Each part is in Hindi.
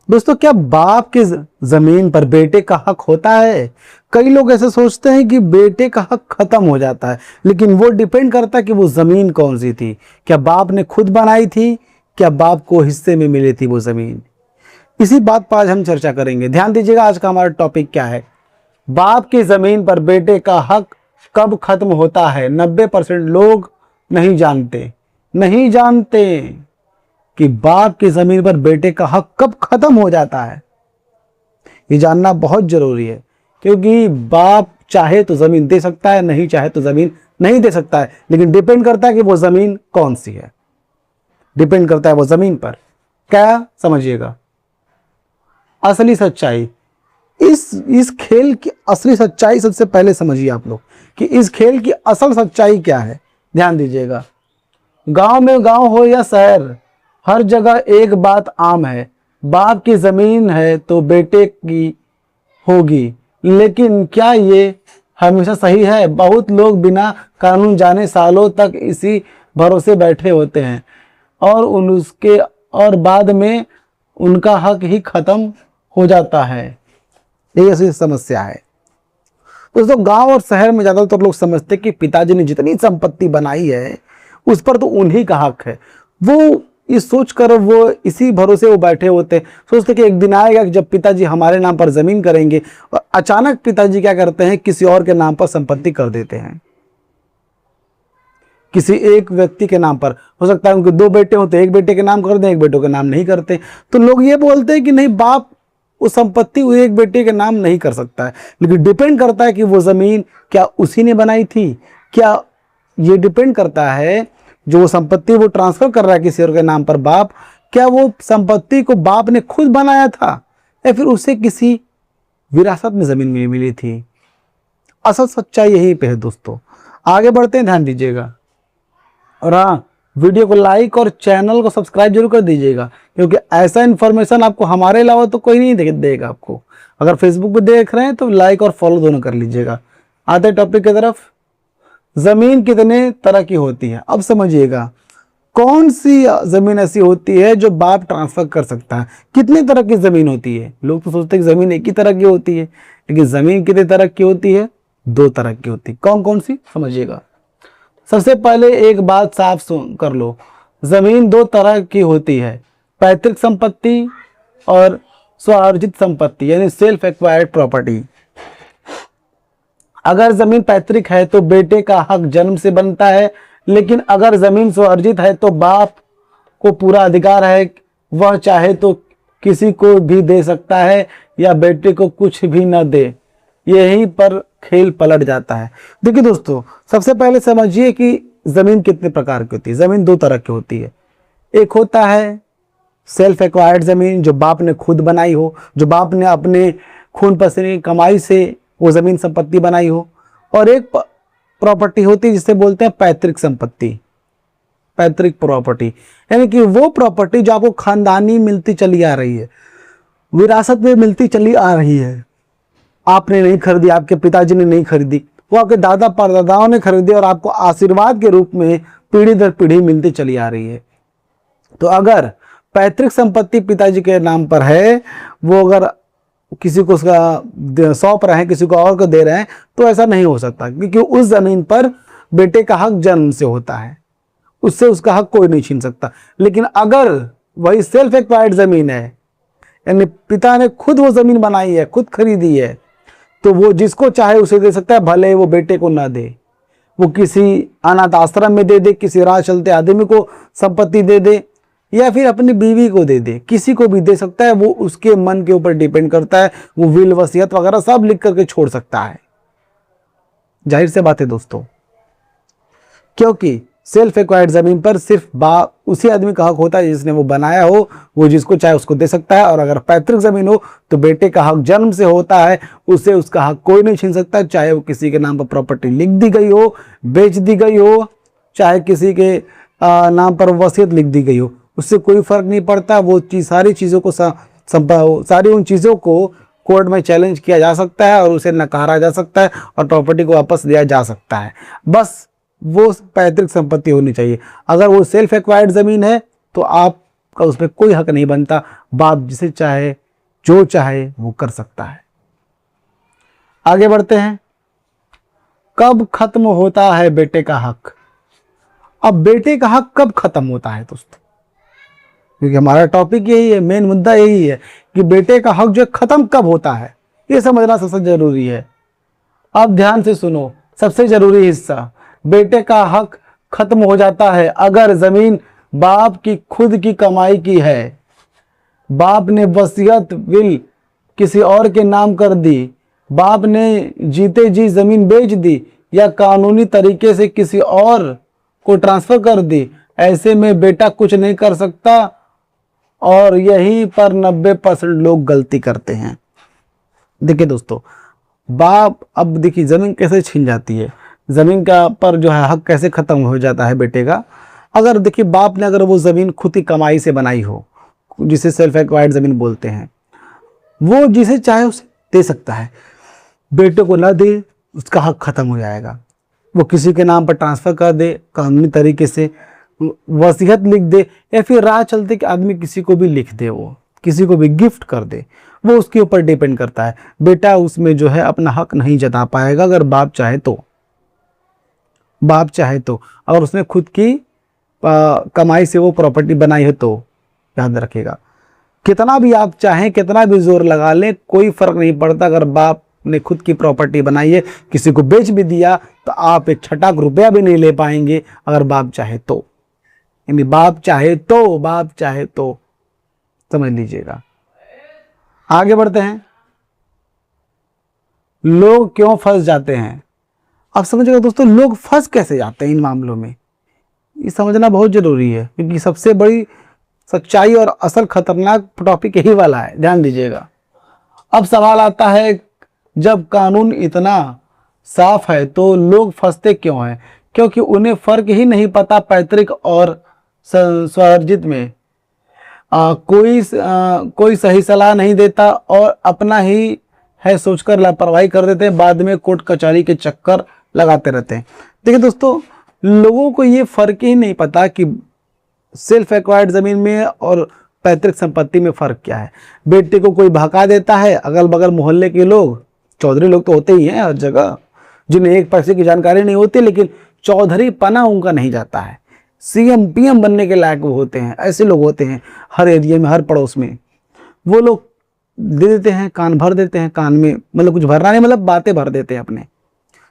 दोस्तों, क्या बाप की जमीन पर बेटे का हक होता है? कई लोग ऐसे सोचते हैं कि बेटे का हक खत्म हो जाता है, लेकिन वो डिपेंड करता है कि वो जमीन कौन सी थी। क्या बाप ने खुद बनाई थी? क्या बाप को हिस्से में मिली थी वो जमीन? इसी बात पर आज हम चर्चा करेंगे। ध्यान दीजिएगा, आज का हमारा टॉपिक क्या है। बाप की जमीन पर बेटे का हक कब खत्म होता है? 90% लोग नहीं जानते कि बाप की जमीन पर बेटे का हक कब खत्म हो जाता है। ये जानना बहुत जरूरी है, क्योंकि बाप चाहे तो जमीन दे सकता है, नहीं चाहे तो जमीन नहीं दे सकता है, लेकिन डिपेंड करता है कि वो जमीन कौन सी है। डिपेंड करता है वो जमीन पर। क्या समझिएगा असली सच्चाई, इस खेल की असली सच्चाई सबसे पहले समझिए आप लोग कि इस खेल की असल सच्चाई क्या है। ध्यान दीजिएगा, गांव में गांव हो या शहर, हर जगह एक बात आम है, बाप की जमीन है तो बेटे की होगी। लेकिन क्या ये हमेशा सही है? बहुत लोग बिना कानून जाने सालों तक इसी भरोसे बैठे होते हैं और बाद में उनका हक ही खत्म हो जाता है। ये ऐसी समस्या है दोस्तों। गांव और शहर में ज्यादातर लोग समझते कि पिताजी ने जितनी संपत्ति बनाई है उस पर तो उन्हीं का हक है। वो इस सोचकर वो इसी भरोसे वो बैठे होते, सोचते कि एक दिन आएगा कि जब पिताजी हमारे नाम पर जमीन करेंगे। और अचानक पिताजी क्या करते हैं, किसी और के नाम पर संपत्ति कर देते हैं। किसी एक व्यक्ति के नाम पर, हो सकता है उनके 2 बेटे हो तो एक बेटे के नाम कर दें, एक बेटों के नाम नहीं करते। तो लोग ये बोलते हैं कि नहीं, बाप उस संपत्ति वो एक बेटे के नाम नहीं कर सकता है। लेकिन डिपेंड करता है कि वो जमीन क्या उसी ने बनाई थी। क्या ये डिपेंड करता है जो वो संपत्ति वो ट्रांसफर कर रहा है किसी और के नाम पर बाप, क्या वो संपत्ति को बाप ने खुद बनाया था या फिर उसे किसी विरासत में जमीन में मिली थी। असल सच्चाई यही पे है दोस्तों। आगे बढ़ते हैं, ध्यान दीजिएगा। और हाँ, वीडियो को लाइक और चैनल को सब्सक्राइब जरूर कर दीजिएगा, क्योंकि ऐसा इन्फॉर्मेशन आपको हमारे अलावा तो कोई नहीं देगा आपको। अगर फेसबुक पे देख रहे हैं तो लाइक और फॉलो दोनों कर लीजिएगा। आते टॉपिक की तरफ। जमीन कितने तरह की होती है? अब समझिएगा, कौन सी जमीन ऐसी होती है जो बाप ट्रांसफर कर सकता है? कितने तरह की जमीन होती है? लोग तो सोचते हैं कि जमीन एक ही तरह की होती है, लेकिन जमीन कितने तरह की होती है? 2 तरह की होती है। कौन कौन सी, समझिएगा। सबसे पहले एक बात साफ कर लो, जमीन 2 तरह की होती है, पैतृक संपत्ति और स्वार्जित संपत्ति, यानी सेल्फ एक्वायर्ड प्रॉपर्टी। अगर जमीन पैतृक है तो बेटे का हक जन्म से बनता है, लेकिन अगर जमीन स्वार्जित है तो बाप को पूरा अधिकार है। वह चाहे तो किसी को भी दे सकता है या बेटे को कुछ भी न दे। यहीं पर खेल पलट जाता है। देखिए दोस्तों, सबसे पहले समझिए कि जमीन कितने प्रकार की होती है। जमीन 2 तरह की होती है। एक होता है सेल्फ एक्वायर्ड जमीन, जो बाप ने खुद बनाई हो, जो बाप ने अपने खून पसीने की कमाई से वो जमीन संपत्ति बनाई हो। और एक प्रॉपर्टी होती है जिसे बोलते हैं पैतृक संपत्ति, पैतृक प्रॉपर्टी, यानी कि वो प्रॉपर्टी जो आपको खानदानी मिलती चली आ रही है, विरासत में मिलती चली आ रही है। आपने नहीं खरीदी, आपके पिताजी ने नहीं खरीदी, वो आपके दादा परदादाओं ने खरीदी और आपको आशीर्वाद के रूप में पीढ़ी दर पीढ़ी मिलती चली आ रही है। तो अगर पैतृक संपत्ति पिताजी के नाम पर है, वो अगर किसी को उसका सौंप रहे हैं, किसी को और को दे रहे हैं, तो ऐसा नहीं हो सकता, क्योंकि उस जमीन पर बेटे का हक जन्म से होता है, उससे उसका हक कोई नहीं छीन सकता। लेकिन अगर वही सेल्फ एक्वायर्ड जमीन है, यानी पिता ने खुद वो जमीन बनाई है, खुद खरीदी है, तो वो जिसको चाहे उसे दे सकता है, भले वो बेटे को ना दे। वो किसी अनाथ आश्रम में दे दे, किसी राह चलते आदमी को संपत्ति दे दे, या फिर अपनी बीवी को दे दे, किसी को भी दे सकता है। वो उसके मन के ऊपर डिपेंड करता है। वो विल वसीयत वगैरह सब लिख करके छोड़ सकता है। जाहिर से बात है दोस्तों, क्योंकि सेल्फ एक्वायर्ड जमीन पर सिर्फ उसी आदमी का हक होता है जिसने वो बनाया हो। वो जिसको चाहे उसको दे सकता है। और अगर पैतृक जमीन हो तो बेटे का हक जन्म से होता है, उससे उसका हक कोई नहीं छीन सकता। चाहे वो किसी के नाम पर प्रॉपर्टी लिख दी गई हो, बेच दी गई हो, चाहे किसी के नाम पर वसीयत लिख दी गई हो, उससे कोई फर्क नहीं पड़ता। वो सारी चीज़ों को सारी उन चीज़ों को कोर्ट में चैलेंज किया जा सकता है और उसे नकारा जा सकता है और प्रॉपर्टी को वापस दिया जा सकता है। बस वो पैतृक संपत्ति होनी चाहिए। अगर वो सेल्फ एक्वायर्ड ज़मीन है तो आप का उस पर कोई हक नहीं बनता। बाप जिसे चाहे जो चाहे वो कर सकता है। आगे बढ़ते हैं। कब खत्म होता है बेटे का हक? अब बेटे का हक कब खत्म होता है दोस्तों? क्योंकि हमारा टॉपिक यही है, मेन मुद्दा यही है कि बेटे का हक जो खत्म कब होता है, ये समझना सबसे जरूरी है। अब ध्यान से सुनो, सबसे जरूरी हिस्सा, बेटे का हक खत्म हो जाता है अगर जमीन बाप की खुद की कमाई की है, बाप ने वसीयत विल किसी और के नाम कर दी, बाप ने जीते जी जमीन बेच दी या कानूनी तरीके से किसी और को ट्रांसफर कर दी, ऐसे में बेटा कुछ नहीं कर सकता। और यहीं पर 90% लोग गलती करते हैं। देखिए दोस्तों, बाप, अब देखिए जमीन कैसे छीन जाती है, जमीन का पर जो है हक कैसे खत्म हो जाता है बेटे का। अगर देखिए बाप ने अगर वो जमीन खुद की कमाई से बनाई हो, जिसे सेल्फ एक्वायर्ड जमीन बोलते हैं, वो जिसे चाहे उसे दे सकता है। बेटे को ना दे, उसका हक खत्म हो जाएगा। वो किसी के नाम पर ट्रांसफर कर दे, कानूनी तरीके से वसीयत लिख दे, या फिर राह चलते कि आदमी किसी को भी लिख दे, वो किसी को भी गिफ्ट कर दे, वो उसके ऊपर डिपेंड करता है। बेटा उसमें जो है अपना हक नहीं जता पाएगा अगर बाप चाहे तो। बाप चाहे तो, अगर उसने खुद की कमाई से वो प्रॉपर्टी बनाई है तो याद रखेगा, कितना भी आप चाहें, कितना भी जोर लगा लें, कोई फर्क नहीं पड़ता। अगर बाप ने खुद की प्रॉपर्टी बनाई है, किसी को बेच भी दिया, तो आप एक छटाक रुपया भी नहीं ले पाएंगे अगर बाप चाहे तो। यानी बाप चाहे तो, बाप चाहे तो, समझ लीजिएगा। आगे बढ़ते हैं। लोग क्यों फंस जाते हैं? अब समझिएगा दोस्तों, लोग फंस कैसे जाते हैं इन मामलों में, ये समझना बहुत जरूरी है, क्योंकि सबसे बड़ी सच्चाई और असल खतरनाक टॉपिक यही वाला है, ध्यान दीजिएगा। अब सवाल आता है, जब कानून इतना साफ है तो लोग फंसते क्यों हैं? क्योंकि उन्हें फर्क ही नहीं पता पैतृक और स्वार्जित में। कोई सही सलाह नहीं देता और अपना ही है सोचकर लापरवाही कर देते हैं, बाद में कोर्ट कचहरी के चक्कर लगाते रहते हैं। देखिए दोस्तों, लोगों को ये फर्क ही नहीं पता कि सेल्फ एक्वायर्ड जमीन में और पैतृक संपत्ति में फर्क क्या है। बेटे को कोई भगा देता है, अगल बगल मोहल्ले के लोग, चौधरी लोग तो होते ही हैं हर जगह, जिन्हें एक पैसे की जानकारी नहीं होती, लेकिन चौधरी पना उनका नहीं जाता है, सीएम पीएम बनने के लायक वो होते हैं। ऐसे लोग होते हैं हर एरिया में, हर पड़ोस में। वो लोग दे देते हैं, कान भर देते हैं, कान में मतलब कुछ भरना नहीं, मतलब बातें भर देते हैं, अपने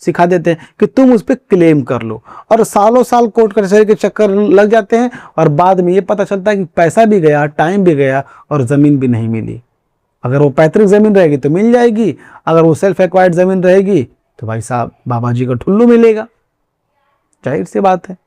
सिखा देते हैं कि तुम उस पर क्लेम कर लो, और सालों साल कोर्ट कचहरी के चक्कर लग जाते हैं, और बाद में ये पता चलता है कि पैसा भी गया, टाइम भी गया, और ज़मीन भी नहीं मिली। अगर वो पैतृक ज़मीन रहेगी तो मिल जाएगी, अगर वो सेल्फ एक्वायर्ड ज़मीन रहेगी तो भाई साहब बाबा जी का ठुल्लू मिलेगा, जाहिर सी बात है,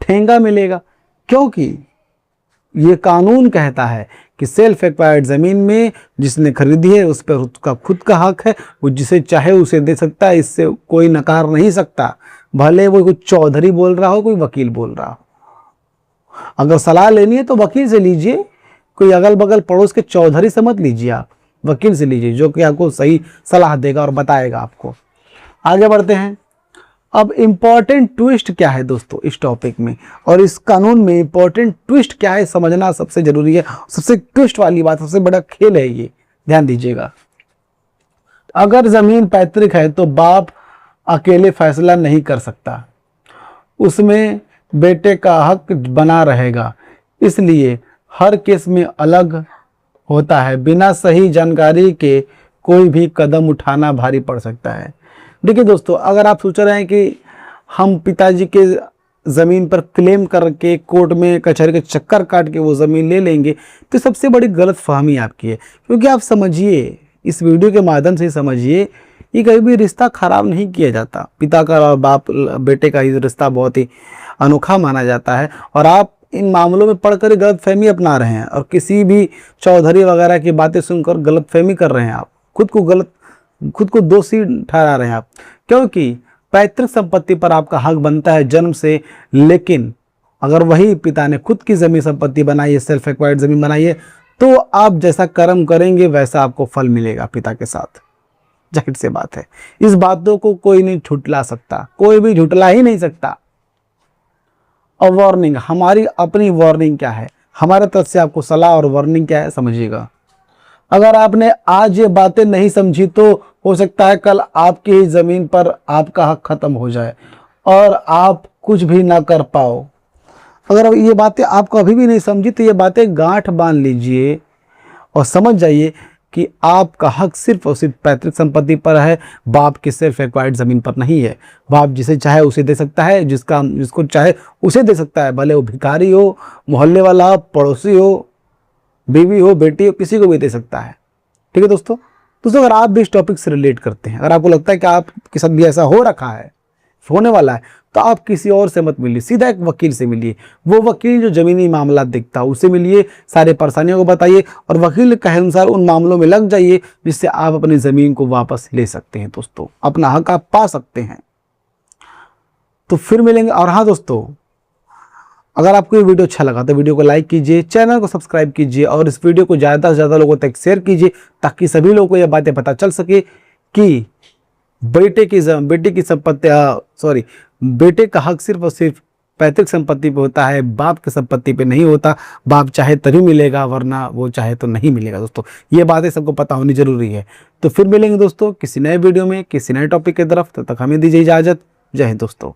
ठेंगा मिलेगा। क्योंकि ये कानून कहता है कि सेल्फ एक्वायर्ड ज़मीन में जिसने खरीदी है उस पर उसका खुद का हक है, वो जिसे चाहे उसे दे सकता है, इससे कोई नकार नहीं सकता, भले वो कोई चौधरी बोल रहा हो, कोई वकील बोल रहा हो। अगर सलाह लेनी है तो वकील से लीजिए, कोई अगल बगल पड़ोस के चौधरी से मत लीजिए, आप वकील से लीजिए, जो कि आपको सही सलाह देगा और बताएगा आपको। आगे बढ़ते हैं। अब इम्पॉर्टेंट ट्विस्ट क्या है दोस्तों इस टॉपिक में, और इस कानून में इम्पॉर्टेंट ट्विस्ट क्या है समझना सबसे जरूरी है। सबसे ट्विस्ट वाली बात, सबसे बड़ा खेल है ये, ध्यान दीजिएगा। अगर जमीन पैतृक है तो बाप अकेले फैसला नहीं कर सकता, उसमें बेटे का हक बना रहेगा, इसलिए हर केस में अलग होता है। बिना सही जानकारी के कोई भी कदम उठाना भारी पड़ सकता है। देखिए दोस्तों, अगर आप सोच रहे हैं कि हम पिताजी के ज़मीन पर क्लेम करके कोर्ट में कचहरी के चक्कर काट के वो ज़मीन ले लेंगे, तो सबसे बड़ी गलत फहमी आपकी है। क्योंकि आप समझिए, इस वीडियो के माध्यम से समझिए, ये कभी भी रिश्ता ख़राब नहीं किया जाता। पिता का और बाप बेटे का ही रिश्ता बहुत ही अनोखा माना जाता है, और आप इन मामलों में पढ़कर गलत फहमी अपना रहे हैं, और किसी भी चौधरी वगैरह की बातें सुनकर गलत फहमी कर रहे हैं। आप खुद को दोषी ठहरा रहे हैं आप, क्योंकि पैतृक संपत्ति पर आपका हक बनता है जन्म से, लेकिन अगर वही पिता ने खुद की जमीन संपत्ति बनाई है, सेल्फ एक्वायर्ड जमीन बनाई है, तो आप जैसा कर्म करेंगे वैसा आपको फल मिलेगा पिता के साथ, जाहिर सी बात है। इस बातों को कोई नहीं झुठला सकता, कोई भी झुठला ही नहीं सकता। और वार्निंग, हमारी अपनी वार्निंग क्या है, हमारे तरफ से आपको सलाह और वार्निंग क्या है समझिएगा। अगर आपने आज ये बातें नहीं समझी तो हो सकता है कल आपकी ही ज़मीन पर आपका हक ख़त्म हो जाए और आप कुछ भी ना कर पाओ। अगर ये बातें आपको अभी भी नहीं समझी तो ये बातें गांठ बांध लीजिए और समझ जाइए कि आपका हक सिर्फ और सिर्फ पैतृक संपत्ति पर है, बाप की सेल्फ एक्वायर्ड ज़मीन पर नहीं है। बाप जिसे चाहे उसे दे सकता है, जिसको चाहे उसे दे सकता है, भले वो भिखारी हो, मोहल्ले वाला हो, पड़ोसी हो, बीवी हो, बेटी हो, किसी को भी दे सकता है। ठीक है दोस्तों। अगर आप भी इस टॉपिक से रिलेट करते हैं, अगर आपको लगता है कि आपके साथ भी ऐसा हो रखा है, होने वाला है, तो आप किसी और से मत मिलिए, सीधा एक वकील से मिलिए। वो वकील जो जमीनी मामला देखता है उससे मिलिए, सारे परेशानियों को बताइए और वकील के अनुसार उन मामलों में लग जाइए, जिससे आप अपनी ज़मीन को वापस ले सकते हैं दोस्तों, अपना हक आप पा सकते हैं। तो फिर मिलेंगे। और हाँ दोस्तों, अगर आपको ये वीडियो अच्छा लगा तो वीडियो को लाइक कीजिए, चैनल को सब्सक्राइब कीजिए और इस वीडियो को ज़्यादा से ज़्यादा लोगों तक शेयर कीजिए, ताकि सभी लोगों को यह बातें पता चल सके कि बेटे की संपत्ति बेटे का हक सिर्फ और सिर्फ पैतृक संपत्ति पे होता है, बाप की संपत्ति पे नहीं होता। बाप चाहे तभी मिलेगा, वरना वो चाहे तो नहीं मिलेगा दोस्तों। ये बातें सबको पता होनी जरूरी है। तो फिर मिलेंगे दोस्तों किसी नए वीडियो में, किसी नए टॉपिक की तरफ। तब तक हमें दीजिए इजाज़त। जय हिंद दोस्तों।